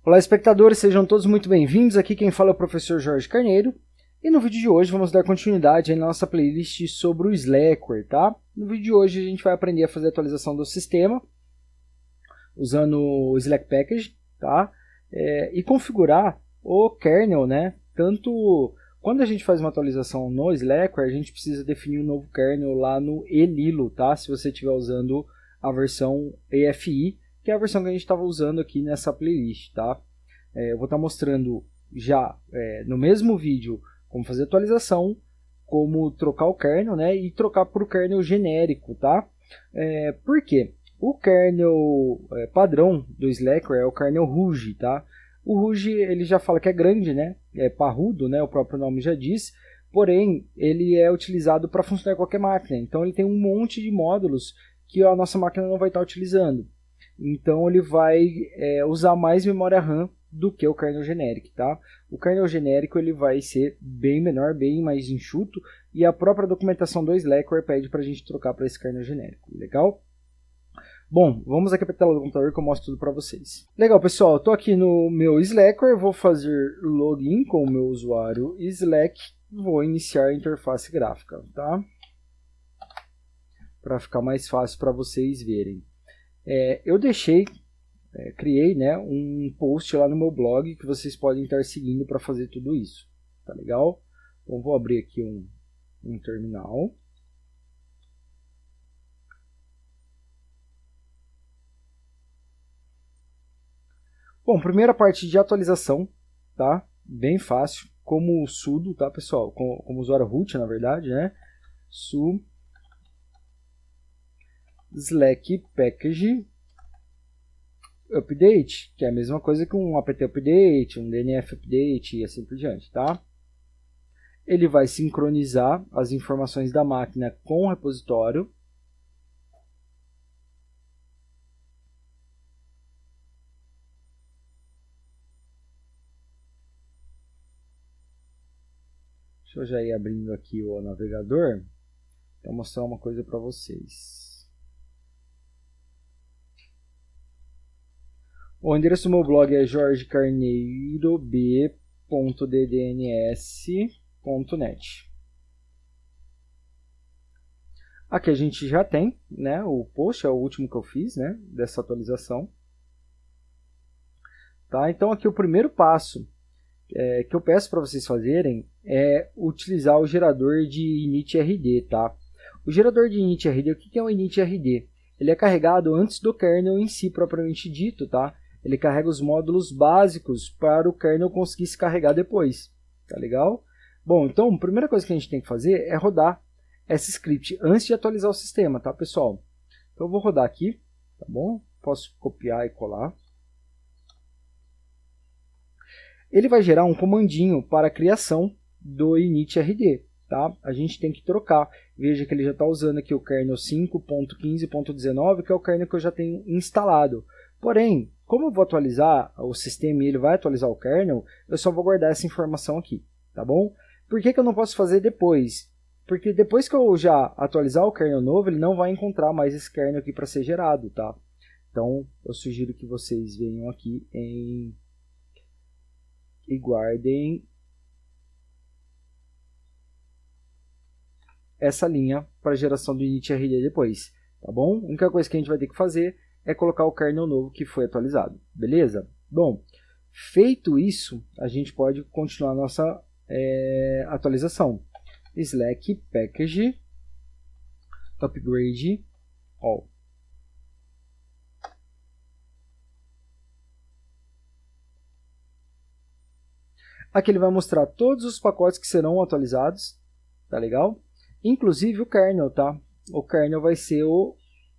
Olá, espectadores, sejam todos muito bem-vindos. Aqui quem fala é o professor Jorge Carneiro. E no vídeo de hoje vamos dar continuidade à nossa playlist sobre o Slackware, tá? No vídeo de hoje a gente vai aprender a fazer a atualização do sistema usando o Slack Package, tá? E configurar o kernel, né? Tanto quando a gente faz uma atualização no Slackware, a gente precisa definir um novo kernel lá no Elilo, tá? Se você estiver usando a versão EFI, que é a versão que a gente estava usando aqui nessa playlist, tá? Eu vou estar mostrando já no mesmo vídeo como fazer atualização, como trocar o kernel, né? E trocar para o kernel genérico, tá? Por quê? O kernel padrão do Slackware é o kernel Rouge, tá? O Rouge ele já fala que é grande, né? É parrudo, né? O próprio nome já diz. Porém, ele é utilizado para funcionar em qualquer máquina. Então, ele tem um monte de módulos que a nossa máquina não vai estar utilizando. Então ele vai usar mais memória RAM do que o kernel genérico, tá? O kernel genérico ele vai ser bem menor, bem mais enxuto, e a própria documentação do Slackware pede para a gente trocar para esse kernel genérico, legal? Bom, vamos aqui para a tela do computador que eu mostro tudo para vocês. Legal, pessoal, estou aqui no meu Slackware, vou fazer login com o meu usuário Slack, vou iniciar a interface gráfica, tá? Para ficar mais fácil para vocês verem. Eu criei, né, um post lá no meu blog que vocês podem estar seguindo para fazer tudo isso, tá legal? Então vou abrir aqui um terminal. Bom, primeira parte de atualização, tá? Bem fácil, como sudo, tá, pessoal? Como usuário root, na verdade, né? Su Slack Package Update, que é a mesma coisa que um apt update, um dnf update e assim por diante, tá? Ele vai sincronizar as informações da máquina com o repositório. Deixa eu já ir abrindo aqui o navegador para mostrar uma coisa para vocês. O endereço do meu blog é jorgecarneirob.ddns.net. Aqui a gente já tem, né, o post, é o último que eu fiz, né, dessa atualização. Tá? Então aqui o primeiro passo que eu peço para vocês fazerem é utilizar o gerador de initrd, tá? O gerador de initrd, o que é o initrd? Ele é carregado antes do kernel em si propriamente dito, tá? Ele carrega os módulos básicos para o kernel conseguir se carregar depois, tá legal? Bom, então a primeira coisa que a gente tem que fazer é rodar esse script antes de atualizar o sistema, tá, pessoal? Então eu vou rodar aqui, tá bom? Posso copiar e colar. Ele vai gerar um comandinho para a criação do initrd, tá? A gente tem que trocar. Veja que ele já está usando aqui o kernel 5.15.19, que é o kernel que eu já tenho instalado. Porém, como eu vou atualizar o sistema e ele vai atualizar o kernel, eu só vou guardar essa informação aqui, tá bom? Por que eu não posso fazer depois? Porque depois que eu já atualizar o kernel novo, ele não vai encontrar mais esse kernel aqui para ser gerado, tá? Então, eu sugiro que vocês venham aqui e guardem essa linha para geração do initrd depois, tá bom? A única coisa que a gente vai ter que fazer é colocar o kernel novo que foi atualizado, beleza? Bom, feito isso, a gente pode continuar a nossa atualização. Slack Package Upgrade All. Aqui ele vai mostrar todos os pacotes que serão atualizados, tá legal? Inclusive o kernel, tá? O kernel vai ser o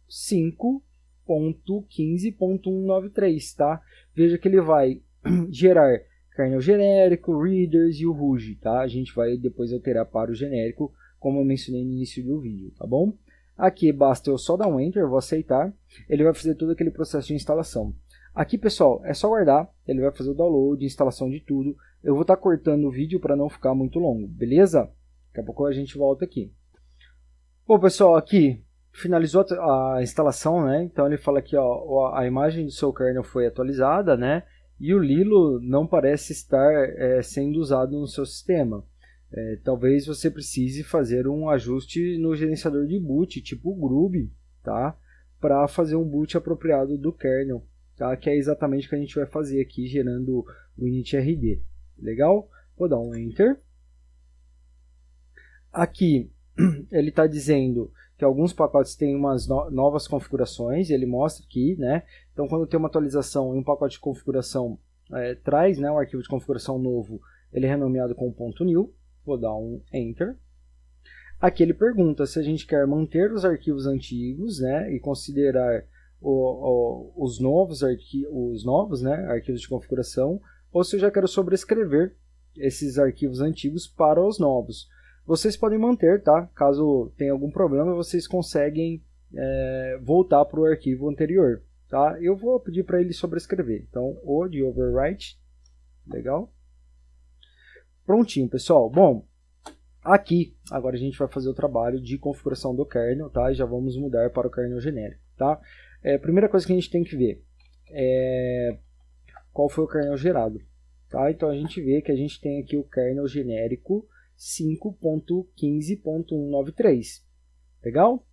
5.15.193, tá? Veja que ele vai gerar kernel genérico, readers e o Rouge, tá? A gente vai depois alterar para o genérico, como eu mencionei no início do vídeo, tá bom? Aqui basta eu só dar um Enter, eu vou aceitar. Ele vai fazer todo aquele processo de instalação. Aqui, pessoal, é só guardar. Ele vai fazer o download, instalação de tudo. Eu vou estar cortando o vídeo para não ficar muito longo, beleza? Daqui a pouco a gente volta aqui. Bom, pessoal, aqui finalizou a instalação, né? Então ele fala aqui, ó, a imagem do seu kernel foi atualizada, né? e o Lilo não parece estar sendo usado no seu sistema. Talvez você precise fazer um ajuste no gerenciador de boot, tipo o Grub, tá? Para fazer um boot apropriado do kernel, tá? Que é exatamente o que a gente vai fazer aqui, gerando o initrd. Legal? Vou dar um Enter. Aqui ele está dizendo que alguns pacotes têm umas novas configurações, ele mostra aqui, né? Então, quando tem uma atualização em um pacote de configuração, traz, né, um arquivo de configuração novo, ele é renomeado com .new. Vou dar um Enter. Aqui ele pergunta se a gente quer manter os arquivos antigos, né, e considerar os novos, né, arquivos de configuração, ou se eu já quero sobrescrever esses arquivos antigos para os novos. Vocês podem manter, tá? Caso tenha algum problema, vocês conseguem voltar para o arquivo anterior, tá? Eu vou pedir para ele sobrescrever. Então, o de overwrite, legal. Prontinho, pessoal. Bom, aqui agora a gente vai fazer o trabalho de configuração do kernel, tá? E já vamos mudar para o kernel genérico, tá? Primeira coisa que a gente tem que ver é qual foi o kernel gerado, tá? Então a gente vê que a gente tem aqui o kernel genérico 5.15.193. Legal?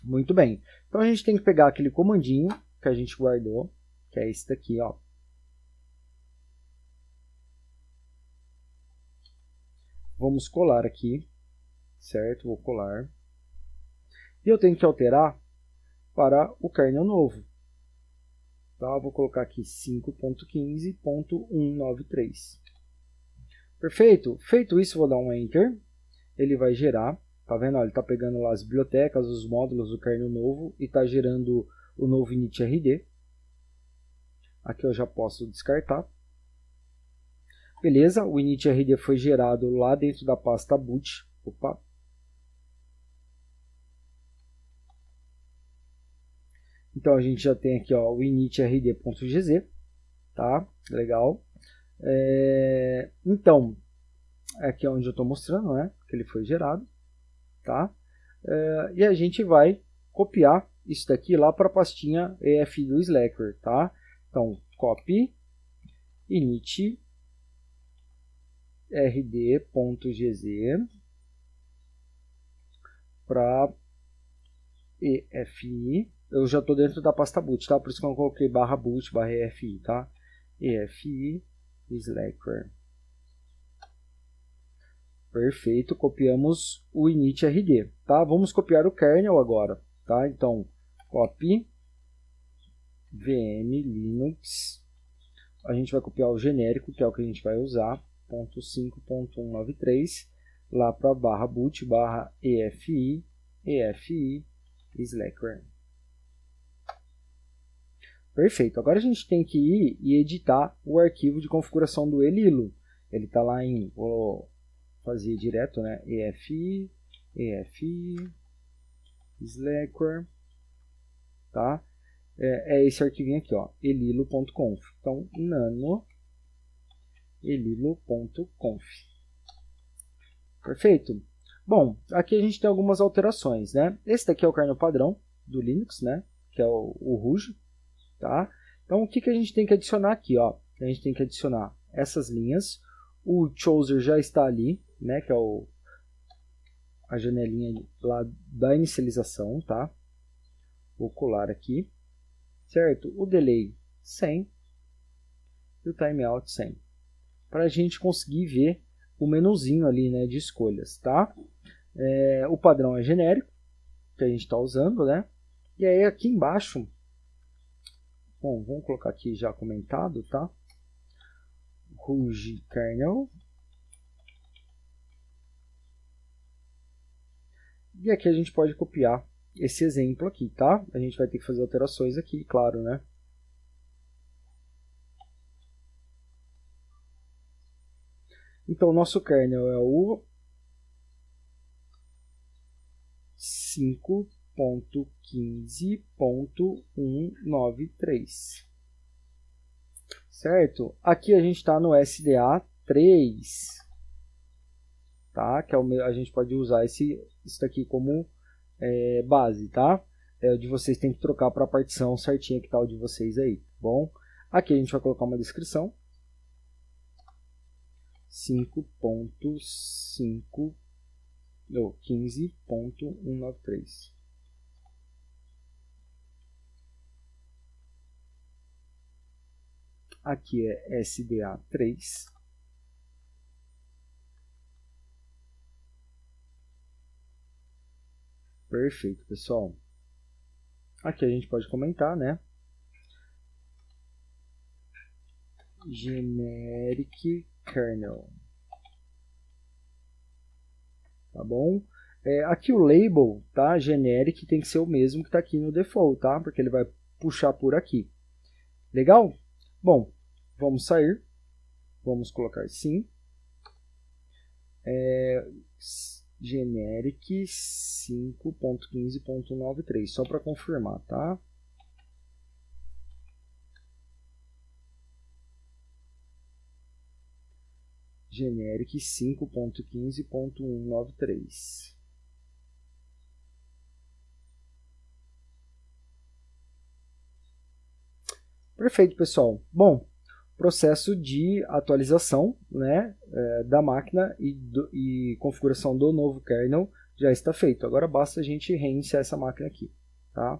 Muito bem. Então a gente tem que pegar aquele comandinho que a gente guardou, que é esse daqui, ó. Vamos colar aqui, certo? Vou colar. E eu tenho que alterar para o kernel novo. Tá? Vou colocar aqui 5.15.193. Perfeito? Feito isso, vou dar um Enter. Ele vai gerar. Tá vendo? Ele está pegando lá as bibliotecas, os módulos do kernel novo e está gerando o novo initrd. Aqui eu já posso descartar. Beleza, o initrd foi gerado lá dentro da pasta boot. Opa. Então a gente já tem aqui, ó, o initrd.gz, tá? Legal. Então, aqui é onde eu estou mostrando, né, que ele foi gerado, tá? E a gente vai copiar isso daqui lá para a pastinha EFI do Slackware, tá? Então, copy init rd.gz para EFI. Eu já estou dentro da pasta boot, tá? Por isso que eu coloquei /boot /EFI, tá? EFI Slackware. Perfeito, copiamos o initrd, tá? Vamos copiar o kernel agora, tá? Então, copy vm linux. A gente vai copiar o genérico, que é o que a gente vai usar, .5.193, lá para /boot /EFI Slackware. Perfeito, agora a gente tem que ir e editar o arquivo de configuração do Elilo. Ele está lá em, vou fazer direto, né? EFI Slackware, tá? É esse arquivinho aqui, ó, elilo.conf. Então, nano elilo.conf. Perfeito. Bom, aqui a gente tem algumas alterações, né? Esse daqui é o kernel padrão do Linux, né? Que é o Rouge, tá? Então, o que a gente tem que adicionar aqui, ó? A gente tem que adicionar essas linhas. O Chooser já está ali, né? Que é a janelinha lá da inicialização, tá? Vou colar aqui, certo? O delay 100 e o timeout 100. Para a gente conseguir ver o menuzinho ali, né, de escolhas, tá? O padrão é genérico, que a gente está usando, né? E aí aqui embaixo, bom, vamos colocar aqui já comentado, tá? Rouge kernel. E aqui a gente pode copiar esse exemplo aqui, tá? A gente vai ter que fazer alterações aqui, claro, né? Então, o nosso kernel é o 5.15.193, certo? Aqui a gente está no SDA 3, tá? Que é a gente pode usar isso aqui como base, tá? O de vocês tem que trocar para a partição certinha que tá o de vocês aí, tá bom? Aqui a gente vai colocar uma descrição. 5.5 ou 15.193. Aqui é SDA3. Perfeito, pessoal. Aqui a gente pode comentar, né? Generic kernel. Tá bom? Aqui o label, tá? Generic tem que ser o mesmo que está aqui no default, tá? Porque ele vai puxar por aqui. Legal? Bom, vamos sair. Vamos colocar sim. Generic 5.15.93, só para confirmar, tá? Generic 5.15.193. Perfeito, pessoal. Bom, processo de atualização, né, da máquina e configuração do novo kernel já está feito. Agora basta a gente reiniciar essa máquina aqui, tá?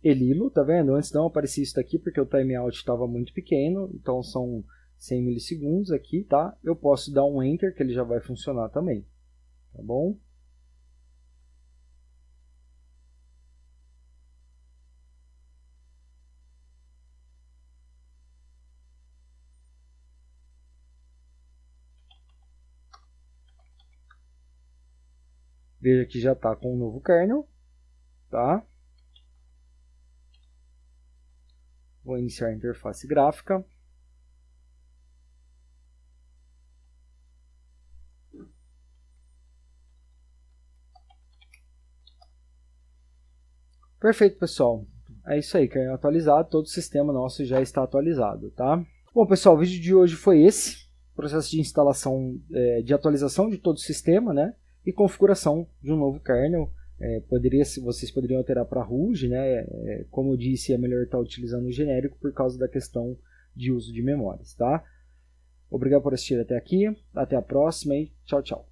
Elilo, tá vendo? Antes não aparecia isso daqui porque o timeout estava muito pequeno, então são 100 milissegundos aqui, tá? Eu posso dar um Enter que ele já vai funcionar também, tá bom? Veja que já está com o novo kernel, tá? Vou iniciar a interface gráfica. Perfeito, pessoal. É isso aí, kernel atualizado, todo o sistema nosso já está atualizado, tá? Bom, pessoal, o vídeo de hoje foi esse. Processo de instalação, de atualização de todo o sistema, né? E configuração de um novo kernel. Vocês poderiam alterar para RUG, né? Como eu disse, é melhor estar utilizando o genérico por causa da questão de uso de memórias, tá? Obrigado por assistir até aqui, até a próxima e tchau, tchau.